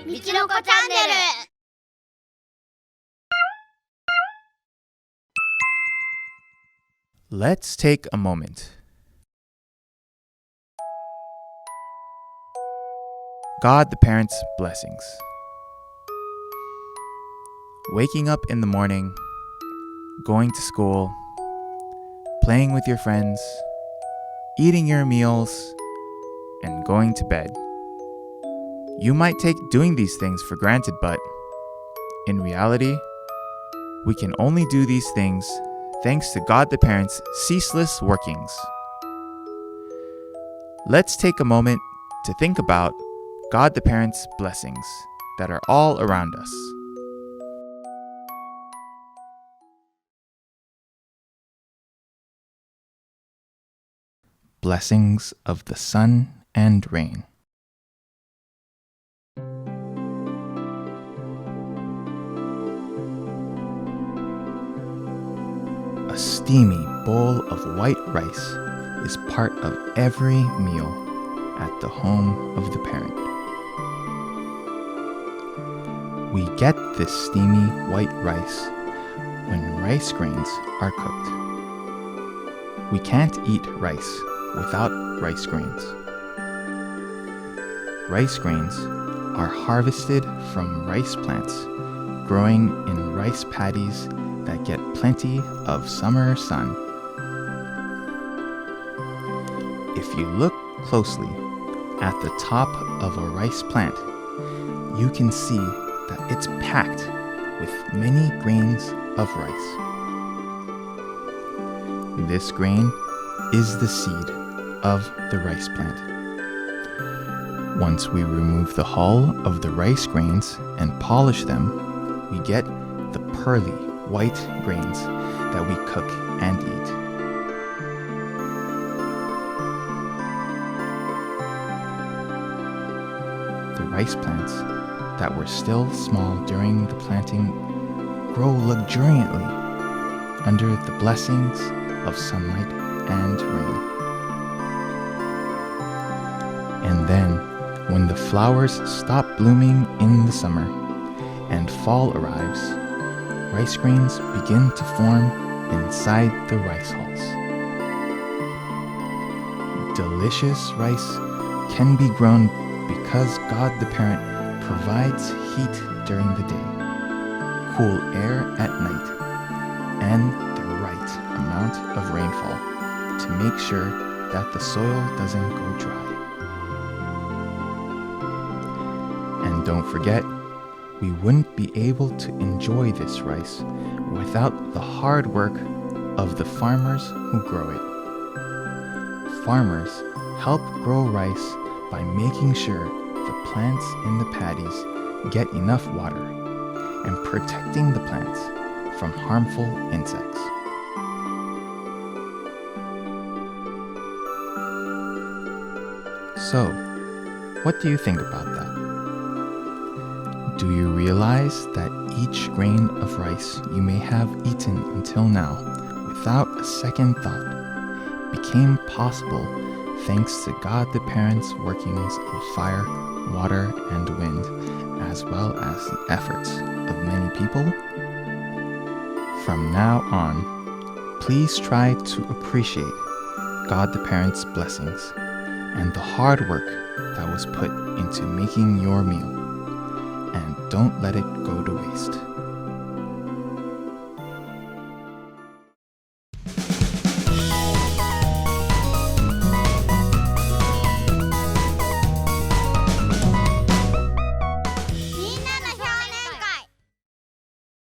みちのこチャンネル。Let's take a moment. God the Parent's blessings. Waking up in the morning, going to school, playing with your friends, eating your meals, and going to bed. You might take doing these things for granted, but in reality, we can only do these things thanks to God the Parent's ceaseless workings. Let's take a moment to think about God the Parent's blessings that are all around us. Blessings of the sun and rain. A steamy bowl of white rice is part of every meal at the home of the parent. We get this steamy white rice when rice grains are cooked. We can't eat rice without rice grains. Rice grains are harvested from rice plants growing in rice paddies that get plenty of summer sun. If you look closely at the top of a rice plant, you can see that it's packed with many grains of rice. This grain is the seed of the rice plant. Once we remove the hull of the rice grains and polish them, we get the pearly white grains that we cook and eat. The rice plants that were still small during the planting grow luxuriantly under the blessings of sunlight and rain. And then, when the flowers stop blooming in the summer and fall arrives, rice grains begin to form inside the rice hulls. Delicious rice can be grown because God the Parent provides heat during the day, cool air at night, and the right amount of rainfall to make sure that the soil doesn't go dry. And don't forget, we wouldn't be able to enjoy this rice without the hard work of the farmers who grow it. Farmers help grow rice by making sure the plants in the paddies get enough water and protecting the plants from harmful insects. So, what do you think about that? Do you realize that each grain of rice you may have eaten until now, without a second thought, became possible thanks to God the Parent's workings of fire, water, and wind, as well as the efforts of many people? From now on, please try to appreciate God the Parent's blessings and the hard work that was put into making your meal. And don't let it go to waste.